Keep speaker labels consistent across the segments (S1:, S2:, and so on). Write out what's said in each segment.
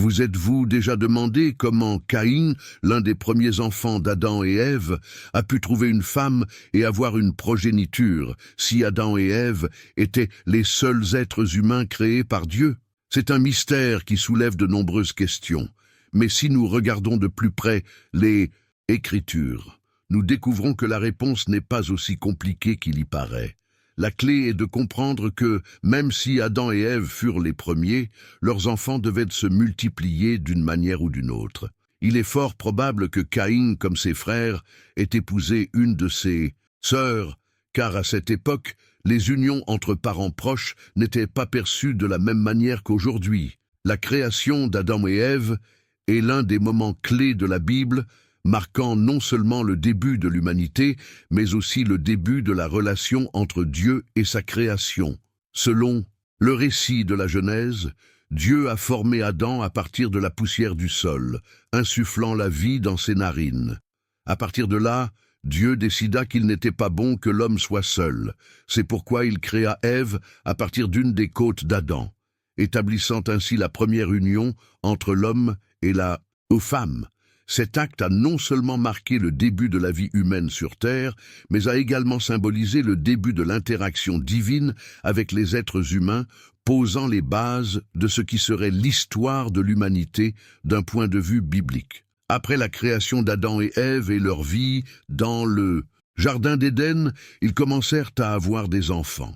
S1: Vous êtes-vous déjà demandé comment Caïn, l'un des premiers enfants d'Adam et Ève, a pu trouver une femme et avoir une progéniture, si Adam et Ève étaient les seuls êtres humains créés par Dieu? C'est un mystère qui soulève de nombreuses questions. Mais si nous regardons de plus près les Écritures, nous découvrons que la réponse n'est pas aussi compliquée qu'il y paraît. La clé est de comprendre que, même si Adam et Ève furent les premiers, leurs enfants devaient se multiplier d'une manière ou d'une autre. Il est fort probable que Caïn, comme ses frères, ait épousé une de ses sœurs, car à cette époque, les unions entre parents proches n'étaient pas perçues de la même manière qu'aujourd'hui. La création d'Adam et Ève est l'un des moments clés de la Bible, marquant non seulement le début de l'humanité, mais aussi le début de la relation entre Dieu et sa création. Selon le récit de la Genèse, Dieu a formé Adam à partir de la poussière du sol, insufflant la vie dans ses narines. À partir de là, Dieu décida qu'il n'était pas bon que l'homme soit seul. C'est pourquoi il créa Ève à partir d'une des côtes d'Adam, établissant ainsi la première union entre l'homme et la femme. Cet acte a non seulement marqué le début de la vie humaine sur Terre, mais a également symbolisé le début de l'interaction divine avec les êtres humains, posant les bases de ce qui serait l'histoire de l'humanité d'un point de vue biblique. Après la création d'Adam et Ève et leur vie dans le Jardin d'Éden, ils commencèrent à avoir des enfants.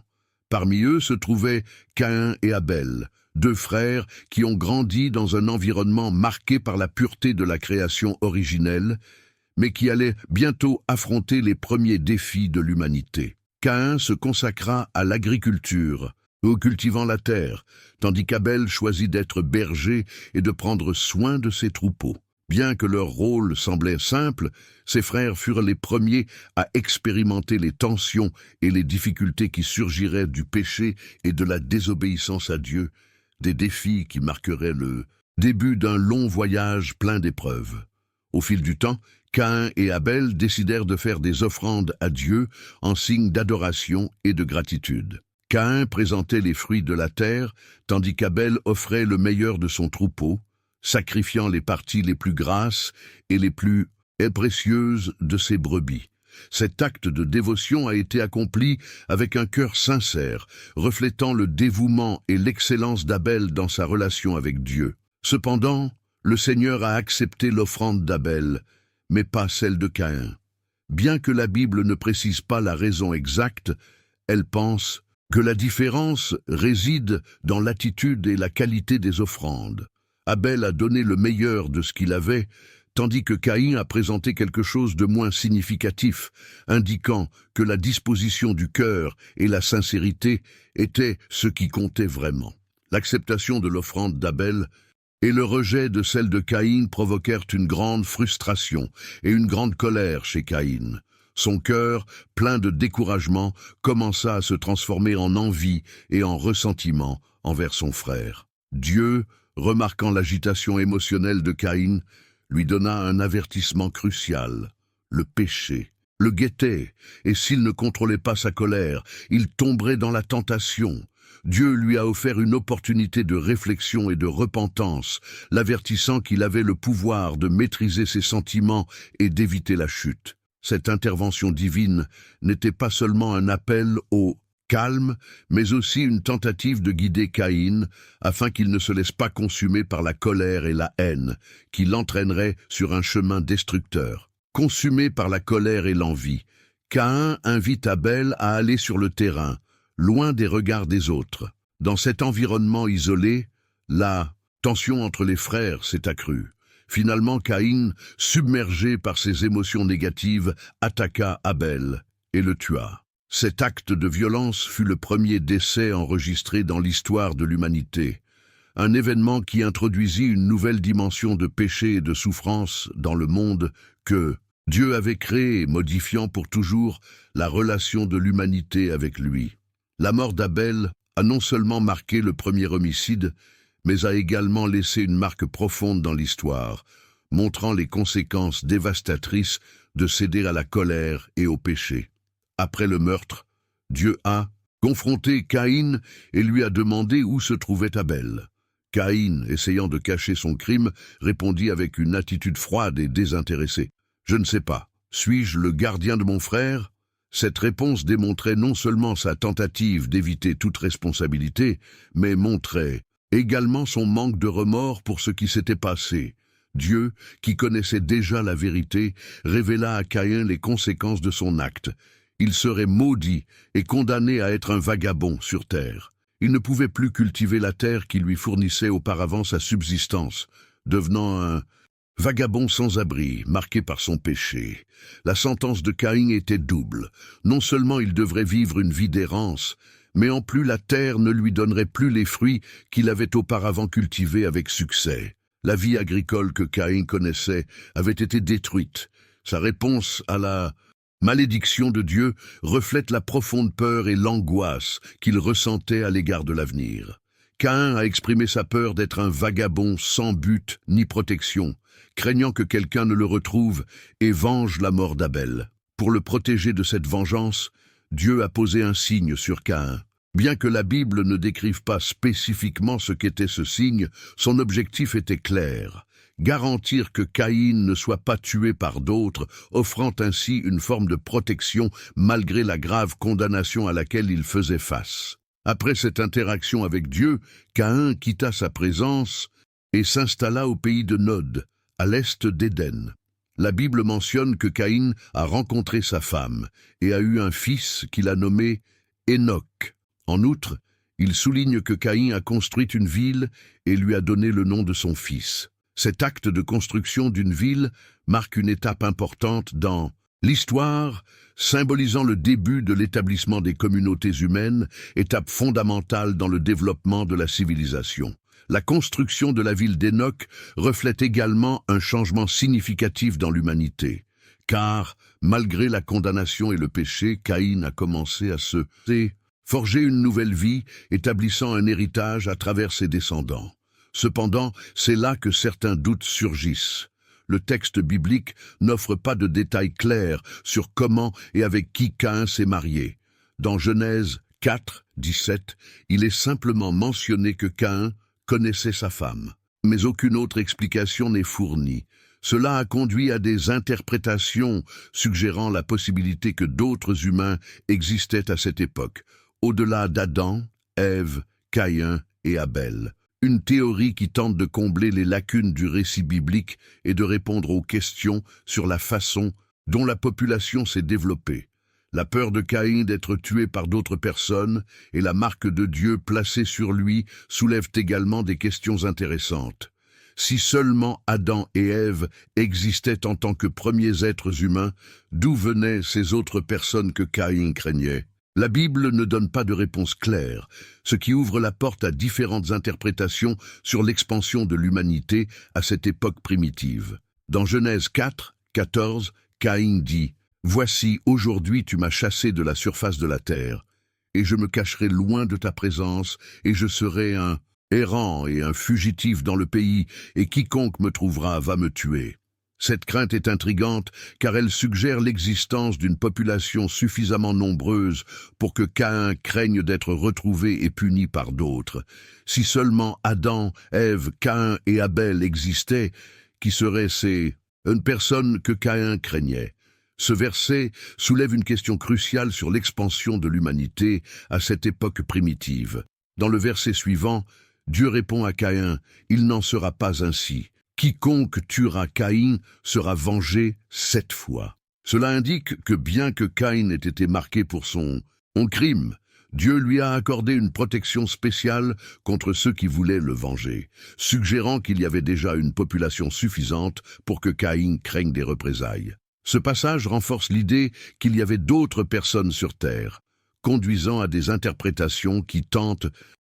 S1: Parmi eux se trouvaient Caïn et Abel, deux frères qui ont grandi dans un environnement marqué par la pureté de la création originelle, mais qui allaient bientôt affronter les premiers défis de l'humanité. Caïn se consacra à l'agriculture, cultivant la terre, tandis qu'Abel choisit d'être berger et de prendre soin de ses troupeaux. Bien que leur rôle semblait simple, ses frères furent les premiers à expérimenter les tensions et les difficultés qui surgiraient du péché et de la désobéissance à Dieu, des défis qui marqueraient le début d'un long voyage plein d'épreuves. Au fil du temps, Caïn et Abel décidèrent de faire des offrandes à Dieu en signe d'adoration et de gratitude. Caïn présentait les fruits de la terre, tandis qu'Abel offrait le meilleur de son troupeau, sacrifiant les parties les plus grasses et les plus précieuses de ses brebis. Cet acte de dévotion a été accompli avec un cœur sincère, reflétant le dévouement et l'excellence d'Abel dans sa relation avec Dieu. Cependant, le Seigneur a accepté l'offrande d'Abel, mais pas celle de Caïn. Bien que la Bible ne précise pas la raison exacte, elle pense que la différence réside dans l'attitude et la qualité des offrandes. Abel a donné le meilleur de ce qu'il avait, tandis que Caïn a présenté quelque chose de moins significatif, indiquant que la disposition du cœur et la sincérité étaient ce qui comptait vraiment. L'acceptation de l'offrande d'Abel et le rejet de celle de Caïn provoquèrent une grande frustration et une grande colère chez Caïn. Son cœur, plein de découragement, commença à se transformer en envie et en ressentiment envers son frère. Dieu, remarquant l'agitation émotionnelle de Caïn, lui donna un avertissement crucial. Le péché le guettait, et s'il ne contrôlait pas sa colère, il tomberait dans la tentation. Dieu lui a offert une opportunité de réflexion et de repentance, l'avertissant qu'il avait le pouvoir de maîtriser ses sentiments et d'éviter la chute. Cette intervention divine n'était pas seulement un appel au calme, mais aussi une tentative de guider Caïn, afin qu'il ne se laisse pas consumer par la colère et la haine, qui l'entraîneraient sur un chemin destructeur. Consumé par la colère et l'envie, Caïn invite Abel à aller sur le terrain, loin des regards des autres. Dans cet environnement isolé, la tension entre les frères s'est accrue. Finalement, Caïn, submergé par ses émotions négatives, attaqua Abel et le tua. Cet acte de violence fut le premier décès enregistré dans l'histoire de l'humanité, un événement qui introduisit une nouvelle dimension de péché et de souffrance dans le monde que Dieu avait créé, modifiant pour toujours la relation de l'humanité avec lui. La mort d'Abel a non seulement marqué le premier homicide, mais a également laissé une marque profonde dans l'histoire, montrant les conséquences dévastatrices de céder à la colère et au péché. Après le meurtre, Dieu a confronté Caïn et lui a demandé où se trouvait Abel. Caïn, essayant de cacher son crime, répondit avec une attitude froide et désintéressée. « Je ne sais pas. Suis-je le gardien de mon frère ?» Cette réponse démontrait non seulement sa tentative d'éviter toute responsabilité, mais montrait également son manque de remords pour ce qui s'était passé. Dieu, qui connaissait déjà la vérité, révéla à Caïn les conséquences de son acte. Il serait maudit et condamné à être un vagabond sur terre. Il ne pouvait plus cultiver la terre qui lui fournissait auparavant sa subsistance, devenant un vagabond sans abri, marqué par son péché. La sentence de Caïn était double. Non seulement il devrait vivre une vie d'errance, mais en plus la terre ne lui donnerait plus les fruits qu'il avait auparavant cultivés avec succès. La vie agricole que Caïn connaissait avait été détruite. Sa réponse à la malédiction de Dieu reflète la profonde peur et l'angoisse qu'il ressentait à l'égard de l'avenir. Caïn a exprimé sa peur d'être un vagabond sans but ni protection, craignant que quelqu'un ne le retrouve et venge la mort d'Abel. Pour le protéger de cette vengeance, Dieu a posé un signe sur Caïn. Bien que la Bible ne décrive pas spécifiquement ce qu'était ce signe, son objectif était clair: garantir que Caïn ne soit pas tué par d'autres, offrant ainsi une forme de protection malgré la grave condamnation à laquelle il faisait face. Après cette interaction avec Dieu, Caïn quitta sa présence et s'installa au pays de Nod, à l'est d'Éden. La Bible mentionne que Caïn a rencontré sa femme et a eu un fils qu'il a nommé Enoch. En outre, il souligne que Caïn a construit une ville et lui a donné le nom de son fils. Cet acte de construction d'une ville marque une étape importante dans l'histoire, symbolisant le début de l'établissement des communautés humaines, étape fondamentale dans le développement de la civilisation. La construction de la ville d'Enoch reflète également un changement significatif dans l'humanité, car, malgré la condamnation et le péché, Caïn a commencé à se forger une nouvelle vie, établissant un héritage à travers ses descendants. Cependant, c'est là que certains doutes surgissent. Le texte biblique n'offre pas de détails clairs sur comment et avec qui Caïn s'est marié. Dans Genèse 4, 17, il est simplement mentionné que Caïn connaissait sa femme, mais aucune autre explication n'est fournie. Cela a conduit à des interprétations suggérant la possibilité que d'autres humains existaient à cette époque, au-delà d'Adam, Ève, Caïn et Abel. Une théorie qui tente de combler les lacunes du récit biblique et de répondre aux questions sur la façon dont la population s'est développée. La peur de Caïn d'être tué par d'autres personnes et la marque de Dieu placée sur lui soulèvent également des questions intéressantes. Si seulement Adam et Ève existaient en tant que premiers êtres humains, d'où venaient ces autres personnes que Caïn craignait? La Bible ne donne pas de réponse claire, ce qui ouvre la porte à différentes interprétations sur l'expansion de l'humanité à cette époque primitive. Dans Genèse 4, 14, Caïn dit « Voici, aujourd'hui tu m'as chassé de la surface de la terre, et je me cacherai loin de ta présence, et je serai un errant et un fugitif dans le pays, et quiconque me trouvera va me tuer. » Cette crainte est intrigante car elle suggère l'existence d'une population suffisamment nombreuse pour que Caïn craigne d'être retrouvé et puni par d'autres. Si seulement Adam, Ève, Caïn et Abel existaient, qui seraient ces personnes que Caïn craignait? Ce verset soulève une question cruciale sur l'expansion de l'humanité à cette époque primitive. Dans le verset suivant, Dieu répond à Caïn « Il n'en sera pas ainsi. Quiconque tuera Caïn sera vengé 7 fois. » Cela indique que bien que Caïn ait été marqué pour son crime, Dieu lui a accordé une protection spéciale contre ceux qui voulaient le venger, suggérant qu'il y avait déjà une population suffisante pour que Caïn craigne des représailles. Ce passage renforce l'idée qu'il y avait d'autres personnes sur terre, conduisant à des interprétations qui tentent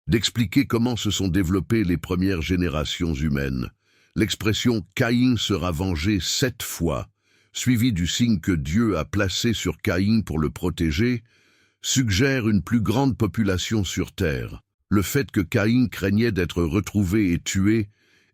S1: d'expliquer comment se sont développées les premières générations humaines. L'expression « Caïn sera vengé 7 fois », suivie du signe que Dieu a placé sur Caïn pour le protéger, suggère une plus grande population sur terre. Le fait que Caïn craignait d'être retrouvé et tué,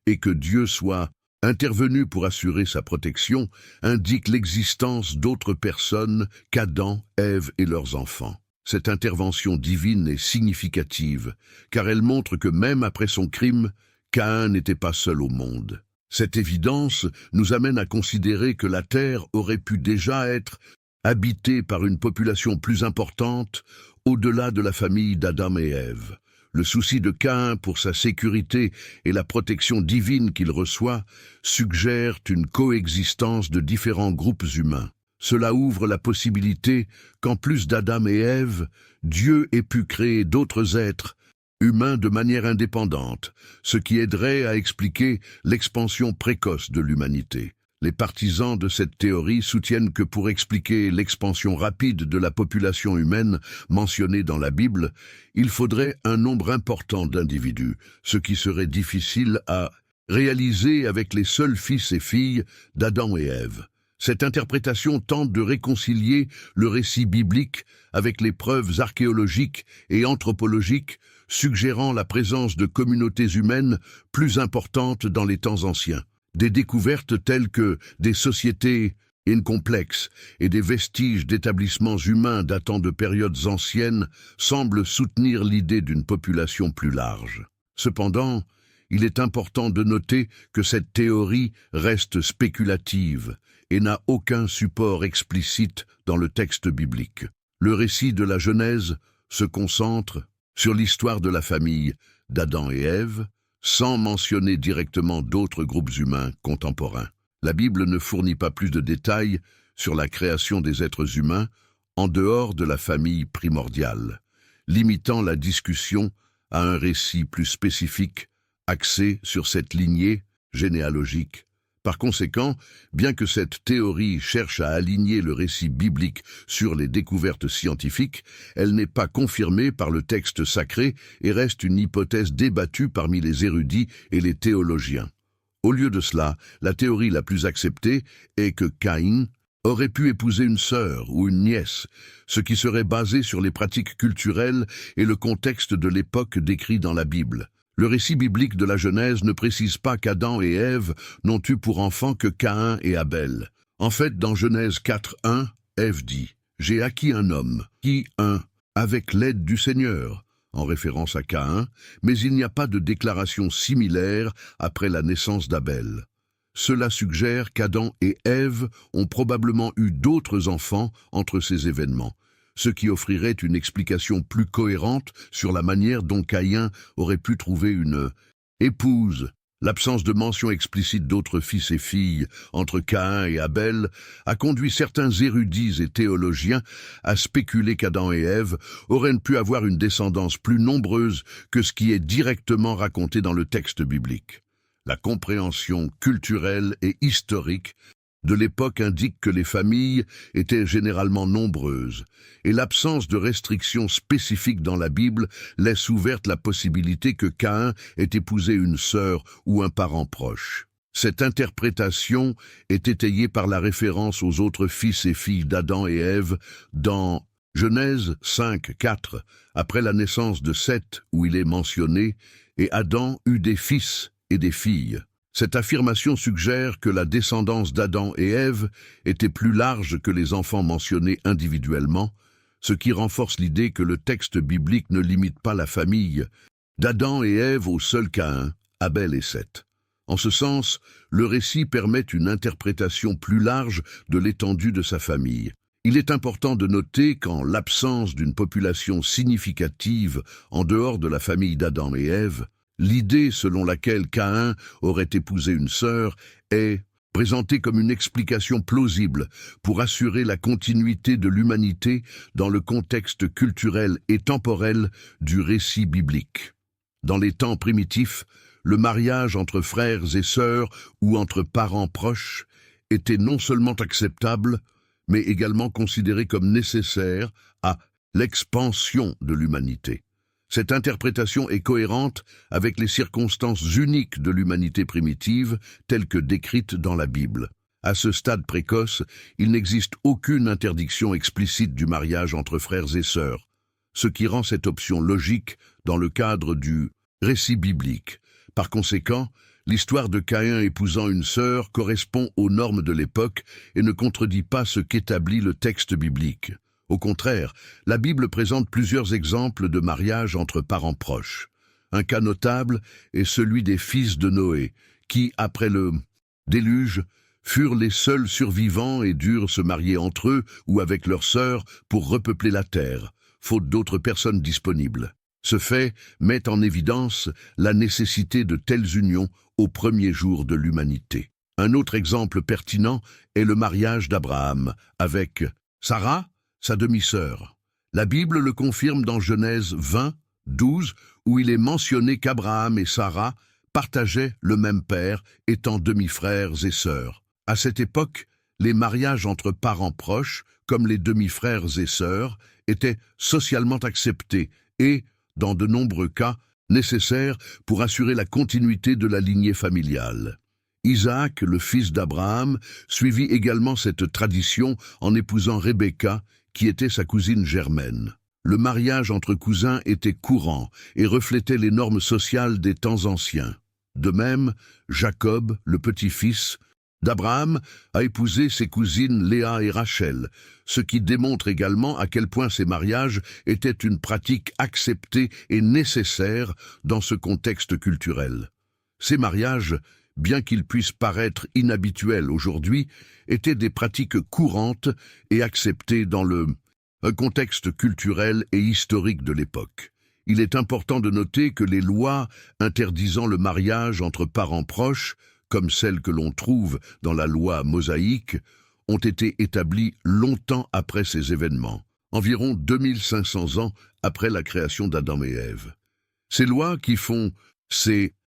S1: et que Dieu soit intervenu pour assurer sa protection, indique l'existence d'autres personnes qu'Adam, Ève et leurs enfants. Cette intervention divine est significative, car elle montre que même après son crime, Caïn n'était pas seul au monde. Cette évidence nous amène à considérer que la terre aurait pu déjà être habitée par une population plus importante au-delà de la famille d'Adam et Ève. Le souci de Caïn pour sa sécurité et la protection divine qu'il reçoit suggèrent une coexistence de différents groupes humains. Cela ouvre la possibilité qu'en plus d'Adam et Ève, Dieu ait pu créer d'autres êtres humains de manière indépendante, ce qui aiderait à expliquer l'expansion précoce de l'humanité. Les partisans de cette théorie soutiennent que pour expliquer l'expansion rapide de la population humaine mentionnée dans la Bible, il faudrait un nombre important d'individus, ce qui serait difficile à réaliser avec les seuls fils et filles d'Adam et Ève. Cette interprétation tente de réconcilier le récit biblique avec les preuves archéologiques et anthropologiques, suggérant la présence de communautés humaines plus importantes dans les temps anciens. Des découvertes telles que des sociétés complexes et des vestiges d'établissements humains datant de périodes anciennes semblent soutenir l'idée d'une population plus large. Cependant, il est important de noter que cette théorie reste spéculative et n'a aucun support explicite dans le texte biblique. Le récit de la Genèse se concentre sur l'histoire de la famille d'Adam et Ève, sans mentionner directement d'autres groupes humains contemporains. La Bible ne fournit pas plus de détails sur la création des êtres humains en dehors de la famille primordiale, limitant la discussion à un récit plus spécifique axé sur cette lignée généalogique. Par conséquent, bien que cette théorie cherche à aligner le récit biblique sur les découvertes scientifiques, elle n'est pas confirmée par le texte sacré et reste une hypothèse débattue parmi les érudits et les théologiens. Au lieu de cela, la théorie la plus acceptée est que Caïn aurait pu épouser une sœur ou une nièce, ce qui serait basé sur les pratiques culturelles et le contexte de l'époque décrit dans la Bible. Le récit biblique de la Genèse ne précise pas qu'Adam et Ève n'ont eu pour enfants que Caïn et Abel. En fait, dans Genèse 4:1, Ève dit « J'ai acquis un homme, qui avec l'aide du Seigneur », en référence à Caïn, mais il n'y a pas de déclaration similaire après la naissance d'Abel. Cela suggère qu'Adam et Ève ont probablement eu d'autres enfants entre ces événements, ce qui offrirait une explication plus cohérente sur la manière dont Caïn aurait pu trouver une épouse. L'absence de mention explicite d'autres fils et filles entre Caïn et Abel a conduit certains érudits et théologiens à spéculer qu'Adam et Ève auraient pu avoir une descendance plus nombreuse que ce qui est directement raconté dans le texte biblique. La compréhension culturelle et historique de l'époque indique que les familles étaient généralement nombreuses, et l'absence de restrictions spécifiques dans la Bible laisse ouverte la possibilité que Caïn ait épousé une sœur ou un parent proche. Cette interprétation est étayée par la référence aux autres fils et filles d'Adam et Ève dans Genèse 5:4, après la naissance de Seth, où il est mentionné « Et Adam eut des fils et des filles ». Cette affirmation suggère que la descendance d'Adam et Ève était plus large que les enfants mentionnés individuellement, ce qui renforce l'idée que le texte biblique ne limite pas la famille d'Adam et Ève au seul Caïn, Abel et Seth. En ce sens, le récit permet une interprétation plus large de l'étendue de sa famille. Il est important de noter qu'en l'absence d'une population significative en dehors de la famille d'Adam et Ève, l'idée selon laquelle Caïn aurait épousé une sœur est présentée comme une explication plausible pour assurer la continuité de l'humanité dans le contexte culturel et temporel du récit biblique. Dans les temps primitifs, le mariage entre frères et sœurs ou entre parents proches était non seulement acceptable, mais également considéré comme nécessaire à l'expansion de l'humanité. Cette interprétation est cohérente avec les circonstances uniques de l'humanité primitive telles que décrites dans la Bible. À ce stade précoce, il n'existe aucune interdiction explicite du mariage entre frères et sœurs, ce qui rend cette option logique dans le cadre du récit biblique. Par conséquent, l'histoire de Caïn épousant une sœur correspond aux normes de l'époque et ne contredit pas ce qu'établit le texte biblique. Au contraire, la Bible présente plusieurs exemples de mariage entre parents proches. Un cas notable est celui des fils de Noé, qui, après le déluge, furent les seuls survivants et durent se marier entre eux ou avec leurs sœurs pour repeupler la terre, faute d'autres personnes disponibles. Ce fait met en évidence la nécessité de telles unions aux premiers jours de l'humanité. Un autre exemple pertinent est le mariage d'Abraham avec Sarah, sa demi-sœur. La Bible le confirme dans Genèse 20, 12, où il est mentionné qu'Abraham et Sarah partageaient le même père, étant demi-frères et sœurs. À cette époque, les mariages entre parents proches, comme les demi-frères et sœurs, étaient socialement acceptés et, dans de nombreux cas, nécessaires pour assurer la continuité de la lignée familiale. Isaac, le fils d'Abraham, suivit également cette tradition en épousant Rebecca, qui était sa cousine germaine. Le mariage entre cousins était courant et reflétait les normes sociales des temps anciens. De même, Jacob, le petit-fils d'Abraham, a épousé ses cousines Léa et Rachel, ce qui démontre également à quel point ces mariages étaient une pratique acceptée et nécessaire dans ce contexte culturel. Ces mariages, bien qu'ils puissent paraître inhabituels aujourd'hui, étaient des pratiques courantes et acceptées dans le contexte culturel et historique de l'époque. Il est important de noter que les lois interdisant le mariage entre parents proches, comme celles que l'on trouve dans la loi mosaïque, ont été établies longtemps après ces événements, environ 2500 ans après la création d'Adam et Ève. Ces lois qui font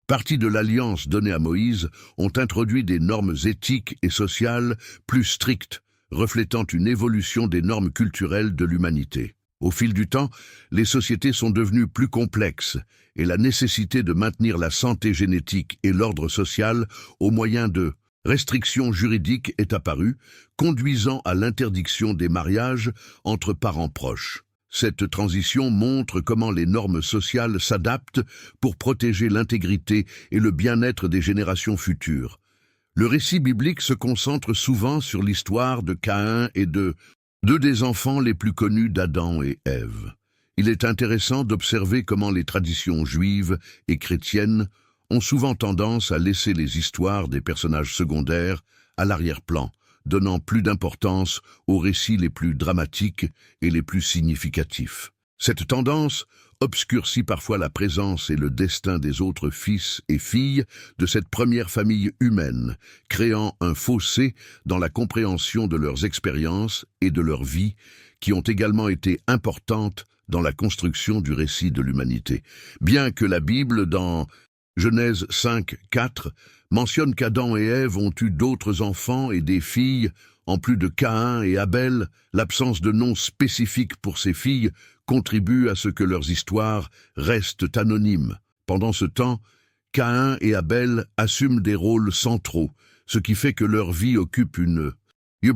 S1: partie de l'alliance donnée à Moïse ont introduit des normes éthiques et sociales plus strictes, reflétant une évolution des normes culturelles de l'humanité. Au fil du temps, les sociétés sont devenues plus complexes et la nécessité de maintenir la santé génétique et l'ordre social au moyen de restrictions juridiques est apparue, conduisant à l'interdiction des mariages entre parents proches. Cette transition montre comment les normes sociales s'adaptent pour protéger l'intégrité et le bien-être des générations futures. Le récit biblique se concentre souvent sur l'histoire de Caïn et de deux des enfants les plus connus d'Adam et Ève. Il est intéressant d'observer comment les traditions juives et chrétiennes ont souvent tendance à laisser les histoires des personnages secondaires à l'arrière-plan, donnant plus d'importance aux récits les plus dramatiques et les plus significatifs. Cette tendance obscurcit parfois la présence et le destin des autres fils et filles de cette première famille humaine, créant un fossé dans la compréhension de leurs expériences et de leur vie, qui ont également été importantes dans la construction du récit de l'humanité. Bien que la Bible, dans Genèse 5, 4, mentionne qu'Adam et Ève ont eu d'autres enfants et des filles, en plus de Caïn et Abel, l'absence de nom spécifique pour ces filles contribue à ce que leurs histoires restent anonymes. Pendant ce temps, Caïn et Abel assument des rôles centraux, ce qui fait que leur vie occupe une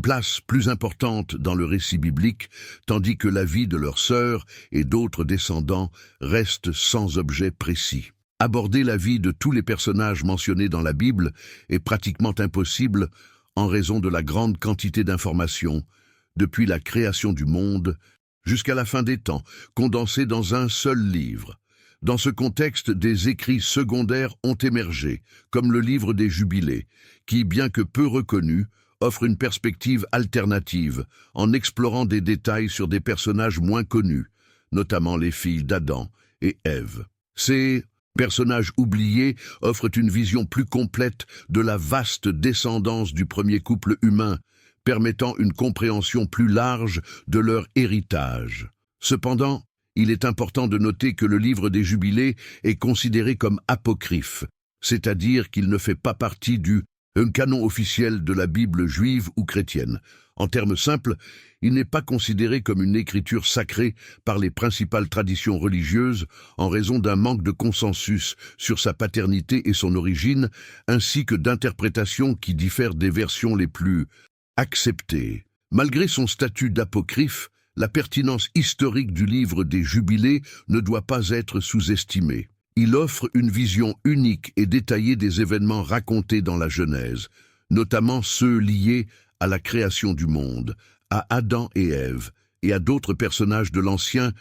S1: place plus importante dans le récit biblique, tandis que la vie de leurs sœurs et d'autres descendants reste sans objet précis. Aborder la vie de tous les personnages mentionnés dans la Bible est pratiquement impossible en raison de la grande quantité d'informations, depuis la création du monde jusqu'à la fin des temps, condensées dans un seul livre. Dans ce contexte, des écrits secondaires ont émergé, comme le livre des Jubilés, qui, bien que peu reconnu, offre une perspective alternative en explorant des détails sur des personnages moins connus, notamment les filles d'Adam et Ève. Ces personnages oubliés offrent une vision plus complète de la vaste descendance du premier couple humain, permettant une compréhension plus large de leur héritage. Cependant, il est important de noter que le livre des Jubilés est considéré comme apocryphe, c'est-à-dire qu'il ne fait pas partie du canon officiel de la Bible juive ou chrétienne. En termes simples, il n'est pas considéré comme une écriture sacrée par les principales traditions religieuses en raison d'un manque de consensus sur sa paternité et son origine, ainsi que d'interprétations qui diffèrent des versions les plus acceptées. Malgré son statut d'apocryphe, la pertinence historique du livre des Jubilés ne doit pas être sous-estimée. Il offre une vision unique et détaillée des événements racontés dans la Genèse, notamment ceux liés à la création du monde, à Adam et Ève et à d'autres personnages de l'Ancien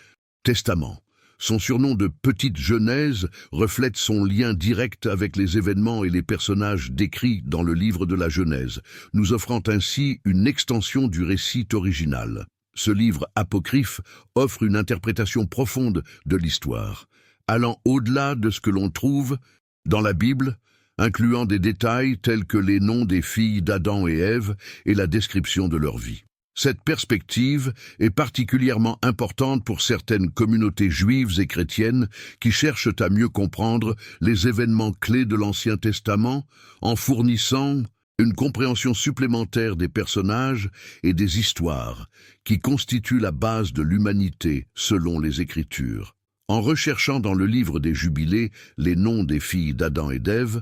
S1: Testament. Son surnom de Petite Genèse reflète son lien direct avec les événements et les personnages décrits dans le livre de la Genèse, nous offrant ainsi une extension du récit original. Ce livre apocryphe offre une interprétation profonde de l'histoire, allant au-delà de ce que l'on trouve dans la Bible, incluant des détails tels que les noms des filles d'Adam et Ève et la description de leur vie. Cette perspective est particulièrement importante pour certaines communautés juives et chrétiennes qui cherchent à mieux comprendre les événements clés de l'Ancien Testament en fournissant une compréhension supplémentaire des personnages et des histoires qui constituent la base de l'humanité selon les Écritures. En recherchant dans le livre des Jubilés les noms des filles d'Adam et d'Ève,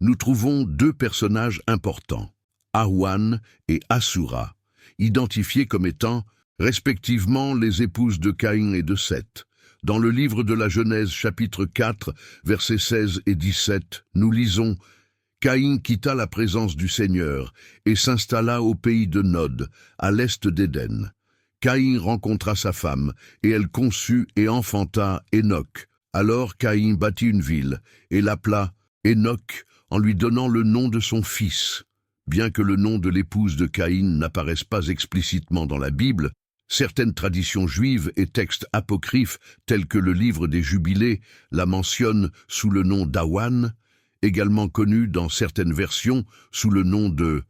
S1: nous trouvons deux personnages importants, Awan et Assura, identifiés comme étant, respectivement, les épouses de Caïn et de Seth. Dans le livre de la Genèse, chapitre 4, versets 16 et 17, nous lisons « Caïn quitta la présence du Seigneur et s'installa au pays de Nod, à l'est d'Éden. Caïn rencontra sa femme, et elle conçut et enfanta Enoch. Alors Caïn bâtit une ville, et l'appela Enoch, en lui donnant le nom de son fils. » Bien que le nom de l'épouse de Caïn n'apparaisse pas explicitement dans la Bible, certaines traditions juives et textes apocryphes tels que le livre des Jubilés la mentionnent sous le nom d'Awan, également connu dans certaines versions sous le nom de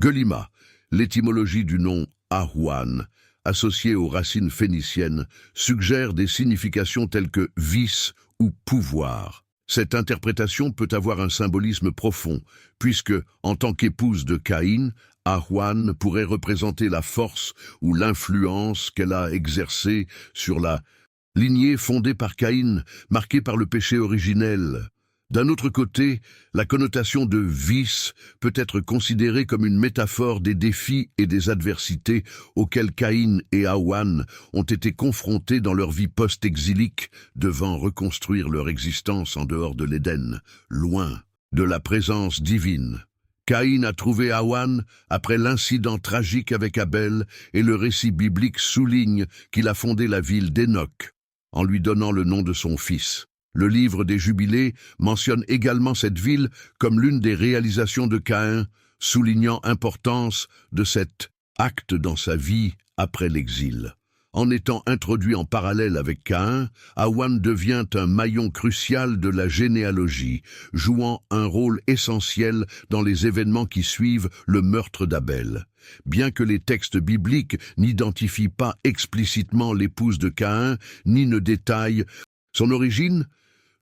S1: Gulima. L'étymologie du nom Awan, associé aux racines phéniciennes, suggère des significations telles que vice ou pouvoir. Cette interprétation peut avoir un symbolisme profond, puisque, en tant qu'épouse de Caïn, Awan pourrait représenter la force ou l'influence qu'elle a exercée sur la lignée fondée par Caïn, marquée par le péché originel. D'un autre côté, la connotation de vice peut être considérée comme une métaphore des défis et des adversités auxquels Caïn et Awan ont été confrontés dans leur vie post-exilique, devant reconstruire leur existence en dehors de l'Éden, loin de la présence divine. Caïn a trouvé Awan après l'incident tragique avec Abel et le récit biblique souligne qu'il a fondé la ville d'Enoch, en lui donnant le nom de son fils. Le livre des Jubilés mentionne également cette ville comme l'une des réalisations de Caïn, soulignant l'importance de cet acte dans sa vie après l'exil. En étant introduit en parallèle avec Caïn, Awan devient un maillon crucial de la généalogie, jouant un rôle essentiel dans les événements qui suivent le meurtre d'Abel. Bien que les textes bibliques n'identifient pas explicitement l'épouse de Caïn, ni ne détaillent son origine,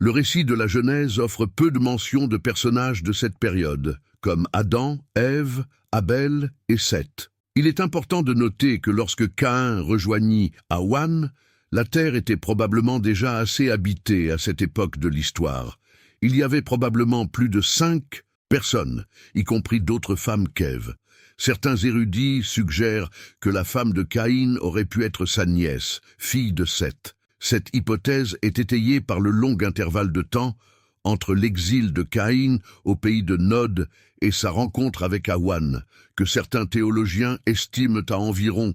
S1: le récit de la Genèse offre peu de mentions de personnages de cette période, comme Adam, Ève, Abel et Seth. Il est important de noter que lorsque Caïn rejoignit Awan, la terre était probablement déjà assez habitée à cette époque de l'histoire. Il y avait probablement plus de 5 personnes, y compris d'autres femmes qu'Ève. Certains érudits suggèrent que la femme de Caïn aurait pu être sa nièce, fille de Seth. Cette hypothèse est étayée par le long intervalle de temps entre l'exil de Caïn au pays de Nod et sa rencontre avec Awan, que certains théologiens estiment à environ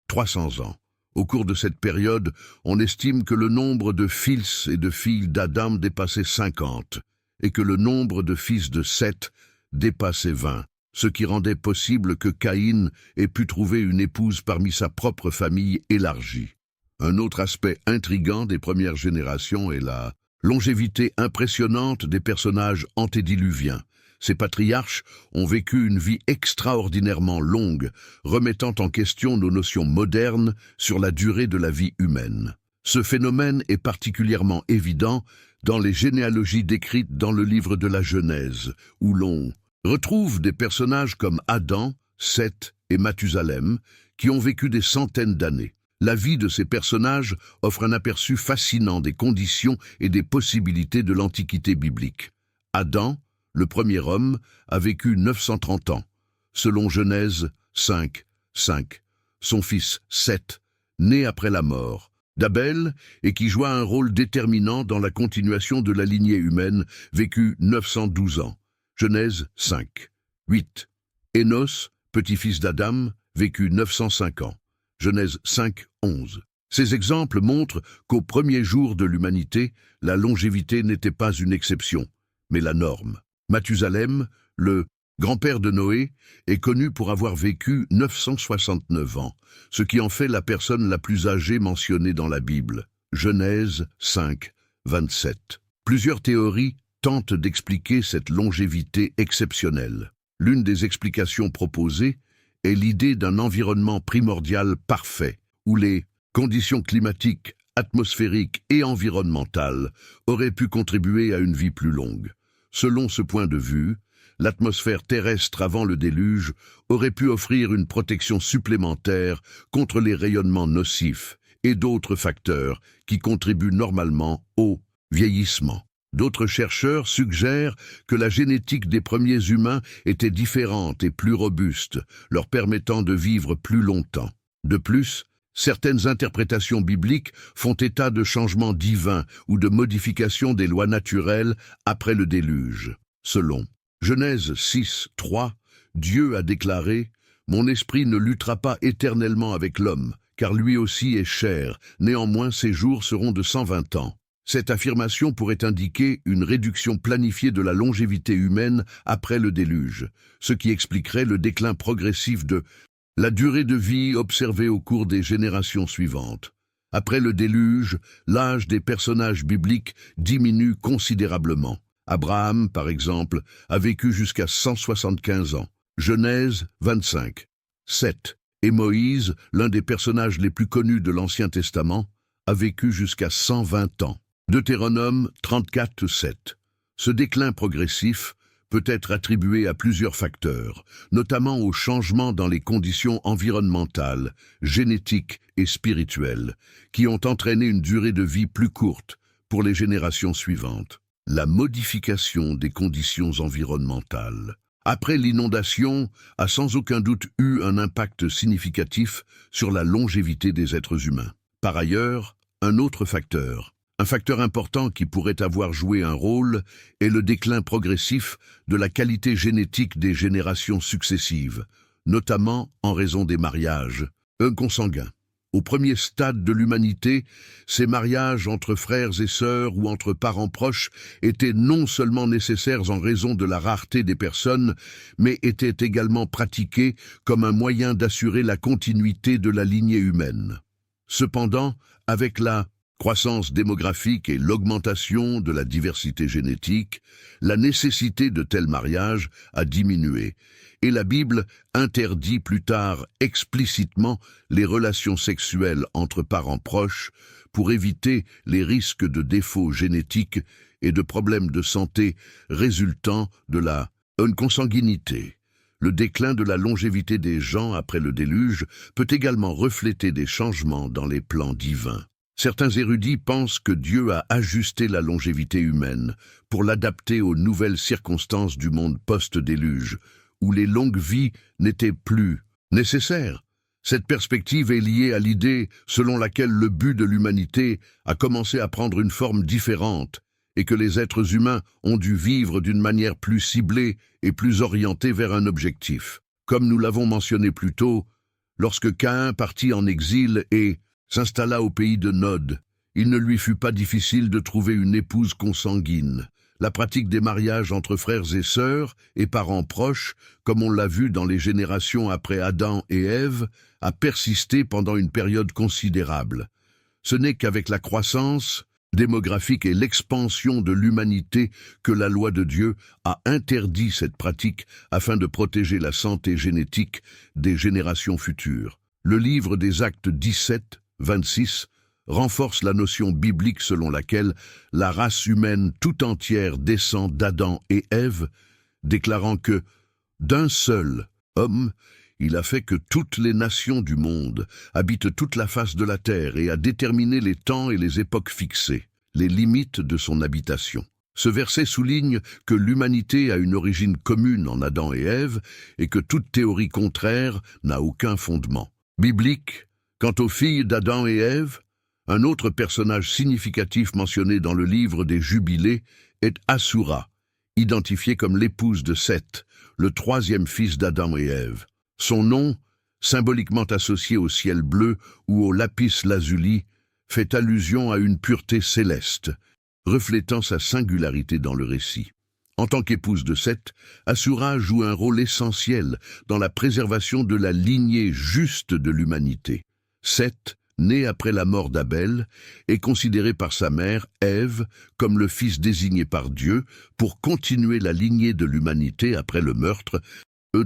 S1: 300 ans. Au cours de cette période, on estime que le nombre de fils et de filles d'Adam dépassait 50, et que le nombre de fils de Seth dépassait 20, ce qui rendait possible que Caïn ait pu trouver une épouse parmi sa propre famille élargie. Un autre aspect intrigant des premières générations est la longévité impressionnante des personnages antédiluviens. Ces patriarches ont vécu une vie extraordinairement longue, remettant en question nos notions modernes sur la durée de la vie humaine. Ce phénomène est particulièrement évident dans les généalogies décrites dans le livre de la Genèse, où l'on retrouve des personnages comme Adam, Seth et Mathusalem, qui ont vécu des centaines d'années. La vie de ces personnages offre un aperçu fascinant des conditions et des possibilités de l'Antiquité biblique. Adam, le premier homme, a vécu 930 ans, selon Genèse 5, 5. Son fils Seth, né après la mort d'Abel et qui joua un rôle déterminant dans la continuation de la lignée humaine, vécut 912 ans. Genèse 5, 8. Énos, petit-fils d'Adam, vécut 905 ans. Genèse 5, 11. Ces exemples montrent qu'au premier jour de l'humanité, la longévité n'était pas une exception, mais la norme. Mathusalem, le grand-père de Noé, est connu pour avoir vécu 969 ans, ce qui en fait la personne la plus âgée mentionnée dans la Bible. Genèse 5, 27. Plusieurs théories tentent d'expliquer cette longévité exceptionnelle. L'une des explications proposées est l'idée d'un environnement primordial parfait, où les conditions climatiques, atmosphériques et environnementales auraient pu contribuer à une vie plus longue. Selon ce point de vue, l'atmosphère terrestre avant le déluge aurait pu offrir une protection supplémentaire contre les rayonnements nocifs et d'autres facteurs qui contribuent normalement au vieillissement. D'autres chercheurs suggèrent que la génétique des premiers humains était différente et plus robuste, leur permettant de vivre plus longtemps. De plus, certaines interprétations bibliques font état de changements divins ou de modifications des lois naturelles après le déluge. Selon Genèse 6, 3, Dieu a déclaré « Mon esprit ne luttera pas éternellement avec l'homme, car lui aussi est chair, néanmoins ses jours seront de 120 ans. » Cette affirmation pourrait indiquer une réduction planifiée de la longévité humaine après le déluge, ce qui expliquerait le déclin progressif de la durée de vie observée au cours des générations suivantes. Après le déluge, l'âge des personnages bibliques diminue considérablement. Abraham, par exemple, a vécu jusqu'à 175 ans. Genèse 25, 7. Et Moïse, l'un des personnages les plus connus de l'Ancien Testament, a vécu jusqu'à 120 ans. Deutéronome 34, 7. Ce déclin progressif peut être attribué à plusieurs facteurs, notamment aux changements dans les conditions environnementales, génétiques et spirituelles, qui ont entraîné une durée de vie plus courte pour les générations suivantes. La modification des conditions environnementales après l'inondation a sans aucun doute eu un impact significatif sur la longévité des êtres humains. Par ailleurs, un autre facteur important qui pourrait avoir joué un rôle est le déclin progressif de la qualité génétique des générations successives, notamment en raison des mariages consanguins. Au premier stade de l'humanité, ces mariages entre frères et sœurs ou entre parents proches étaient non seulement nécessaires en raison de la rareté des personnes, mais étaient également pratiqués comme un moyen d'assurer la continuité de la lignée humaine. Cependant, avec la croissance démographique et l'augmentation de la diversité génétique, la nécessité de tels mariages a diminué, et la Bible interdit plus tard explicitement les relations sexuelles entre parents proches pour éviter les risques de défauts génétiques et de problèmes de santé résultant de la consanguinité. Le déclin de la longévité des gens après le déluge peut également refléter des changements dans les plans divins. Certains érudits pensent que Dieu a ajusté la longévité humaine pour l'adapter aux nouvelles circonstances du monde post-déluge, où les longues vies n'étaient plus nécessaires. Cette perspective est liée à l'idée selon laquelle le but de l'humanité a commencé à prendre une forme différente et que les êtres humains ont dû vivre d'une manière plus ciblée et plus orientée vers un objectif. Comme nous l'avons mentionné plus tôt, lorsque Caïn partit en exil et s'installa au pays de Nod, il ne lui fut pas difficile de trouver une épouse consanguine. La pratique des mariages entre frères et sœurs et parents proches, comme on l'a vu dans les générations après Adam et Ève, a persisté pendant une période considérable. Ce n'est qu'avec la croissance démographique et l'expansion de l'humanité que la loi de Dieu a interdit cette pratique afin de protéger la santé génétique des générations futures. Le livre des Actes 17, 26 renforce la notion biblique selon laquelle la race humaine tout entière descend d'Adam et Ève, déclarant que d'un seul homme, il a fait que toutes les nations du monde habitent toute la face de la terre et a déterminé les temps et les époques fixées, les limites de son habitation. Ce verset souligne que l'humanité a une origine commune en Adam et Ève et que toute théorie contraire n'a aucun fondement biblique. Quant aux filles d'Adam et Ève, un autre personnage significatif mentionné dans le livre des Jubilés est Assura, identifiée comme l'épouse de Seth, le troisième fils d'Adam et Ève. Son nom symboliquement associé au ciel bleu ou au lapis lazuli, fait allusion à une pureté céleste, reflétant sa singularité dans le récit. En tant qu'épouse de Seth, Assura joue un rôle essentiel dans la préservation de la lignée juste de l'humanité. Seth, né après la mort d'Abel, est considéré par sa mère, Ève, comme le fils désigné par Dieu pour continuer la lignée de l'humanité après le meurtre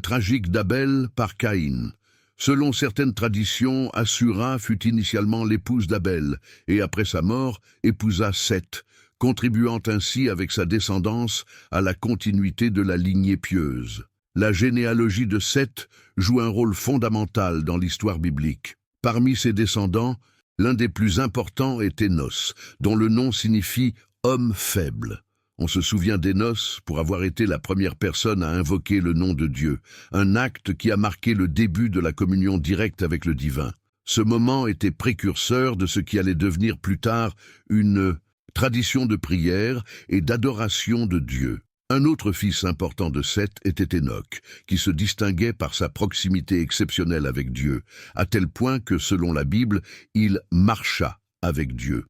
S1: tragique d'Abel par Caïn. Selon certaines traditions, Assura fut initialement l'épouse d'Abel et après sa mort épousa Seth, contribuant ainsi avec sa descendance à la continuité de la lignée pieuse. La généalogie de Seth joue un rôle fondamental dans l'histoire biblique. Parmi ses descendants, l'un des plus importants est Énos, dont le nom signifie « homme faible ». On se souvient d'Énos pour avoir été la première personne à invoquer le nom de Dieu, un acte qui a marqué le début de la communion directe avec le divin. Ce moment était précurseur de ce qui allait devenir plus tard une tradition de prière et d'adoration de Dieu. Un autre fils important de Seth était Enoch, qui se distinguait par sa proximité exceptionnelle avec Dieu, à tel point que, selon la Bible, il marcha avec Dieu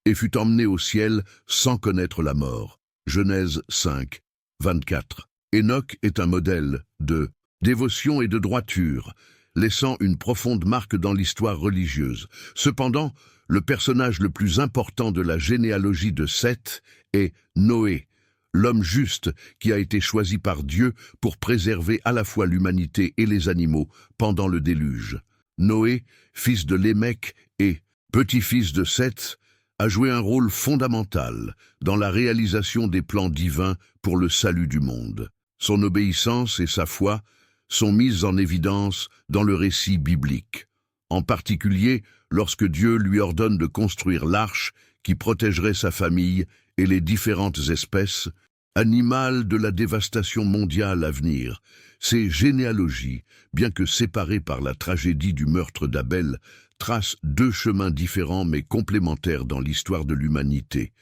S1: et fut emmené au ciel sans connaître la mort. Genèse 5, 24. Enoch est un modèle de dévotion et de droiture, laissant une profonde marque dans l'histoire religieuse. Cependant, le personnage le plus important de la généalogie de Seth est Noé, l'homme juste qui a été choisi par Dieu pour préserver à la fois l'humanité et les animaux pendant le déluge. Noé, fils de Lémec et petit-fils de Seth, a joué un rôle fondamental dans la réalisation des plans divins pour le salut du monde. Son obéissance et sa foi sont mises en évidence dans le récit biblique, en particulier lorsque Dieu lui ordonne de construire l'arche qui protégerait sa famille et les différentes espèces animales de la dévastation mondiale à venir. Ces généalogies, bien que séparées par la tragédie du meurtre d'Abel, tracent deux chemins différents mais complémentaires dans l'histoire de l'humanité.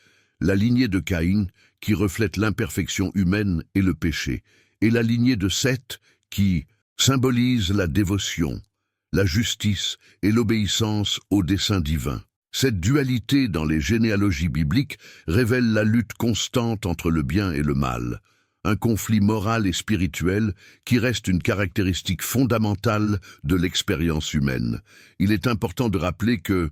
S1: La lignée de Caïn, qui reflète l'imperfection humaine et le péché, et la lignée de Seth, qui symbolise la dévotion, la justice et l'obéissance au dessein divin. Cette dualité dans les généalogies bibliques révèle la lutte constante entre le bien et le mal, un conflit moral et spirituel qui reste une caractéristique fondamentale de l'expérience humaine. Il est important de rappeler que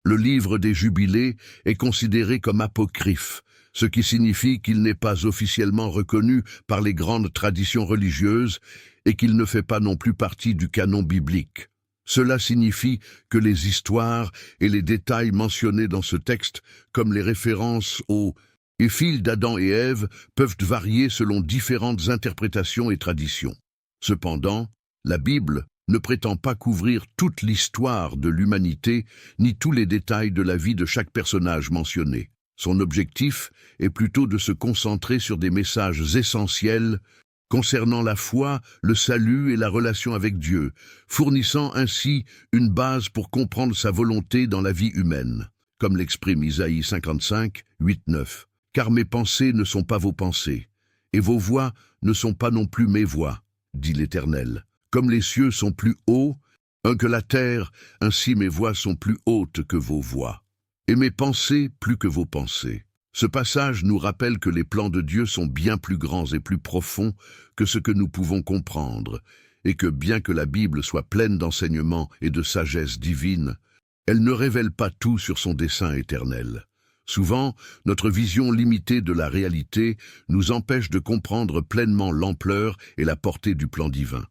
S1: le livre des Jubilés est considéré comme apocryphe, ce qui signifie qu'il n'est pas officiellement reconnu par les grandes traditions religieuses et qu'il ne fait pas non plus partie du canon biblique. Cela signifie que les histoires et les détails mentionnés dans ce texte, comme les références aux fils d'Adam et Ève, peuvent varier selon différentes interprétations et traditions. Cependant, la Bible ne prétend pas couvrir toute l'histoire de l'humanité ni tous les détails de la vie de chaque personnage mentionné. Son objectif est plutôt de se concentrer sur des messages essentiels concernant la foi, le salut et la relation avec Dieu, fournissant ainsi une base pour comprendre sa volonté dans la vie humaine, comme l'exprime Isaïe 55, 8-9. « Car mes pensées ne sont pas vos pensées, et vos voix ne sont pas non plus mes voix, dit l'Éternel. Comme les cieux sont plus hauts que la terre, ainsi mes voix sont plus hautes que vos voix, et mes pensées plus que vos pensées. » Ce passage nous rappelle que les plans de Dieu sont bien plus grands et plus profonds que ce que nous pouvons comprendre, et que bien que la Bible soit pleine d'enseignements et de sagesse divine, elle ne révèle pas tout sur son dessein éternel. Souvent, notre vision limitée de la réalité nous empêche de comprendre pleinement l'ampleur et la portée du plan divin,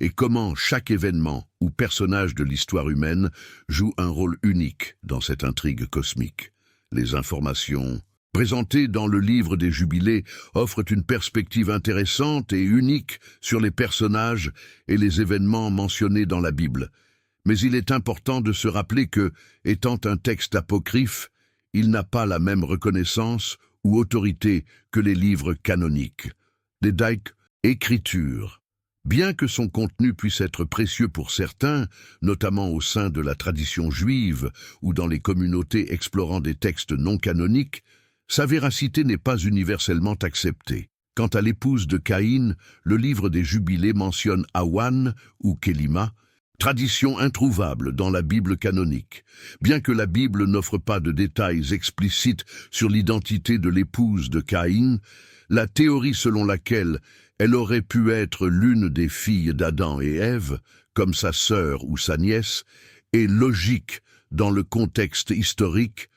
S1: et comment chaque événement ou personnage de l'histoire humaine joue un rôle unique dans cette intrigue cosmique. Les informations présentées dans le livre des Jubilés offrent une perspective intéressante et unique sur les personnages et les événements mentionnés dans la Bible. Mais il est important de se rappeler que, étant un texte apocryphe, il n'a pas la même reconnaissance ou autorité que les livres canoniques. Les Écritures. Bien que son contenu puisse être précieux pour certains, notamment au sein de la tradition juive ou dans les communautés explorant des textes non canoniques, sa véracité n'est pas universellement acceptée. Quant à l'épouse de Caïn, le livre des Jubilés mentionne Awan ou Kélima, tradition introuvable dans la Bible canonique. Bien que la Bible n'offre pas de détails explicites sur l'identité de l'épouse de Caïn, la théorie selon laquelle elle aurait pu être l'une des filles d'Adam et Ève, comme sa sœur ou sa nièce, est logique dans le contexte historique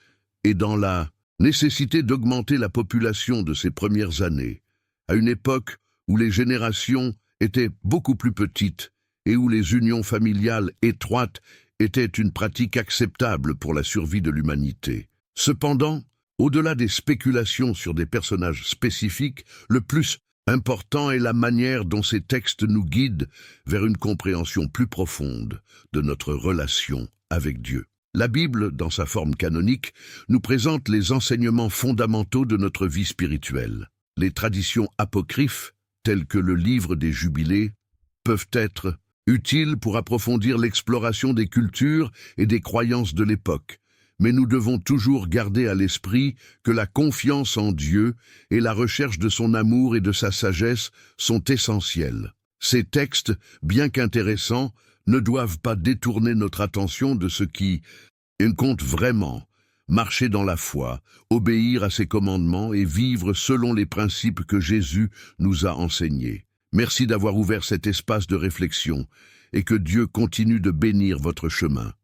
S1: et dans la nécessité d'augmenter la population de ces premières années, à une époque où les générations étaient beaucoup plus petites et où les unions familiales étroites étaient une pratique acceptable pour la survie de l'humanité. Cependant, au-delà des spéculations sur des personnages spécifiques, le plus important est la manière dont ces textes nous guident vers une compréhension plus profonde de notre relation avec Dieu. La Bible, dans sa forme canonique, nous présente les enseignements fondamentaux de notre vie spirituelle. Les traditions apocryphes, telles que le livre des Jubilés, peuvent être utiles pour approfondir l'exploration des cultures et des croyances de l'époque. Mais nous devons toujours garder à l'esprit que la confiance en Dieu et la recherche de son amour et de sa sagesse sont essentielles. Ces textes, bien qu'intéressants, ne doivent pas détourner notre attention de ce qui compte vraiment: marcher dans la foi, obéir à ses commandements et vivre selon les principes que Jésus nous a enseignés. Merci d'avoir ouvert cet espace de réflexion et que Dieu continue de bénir votre chemin.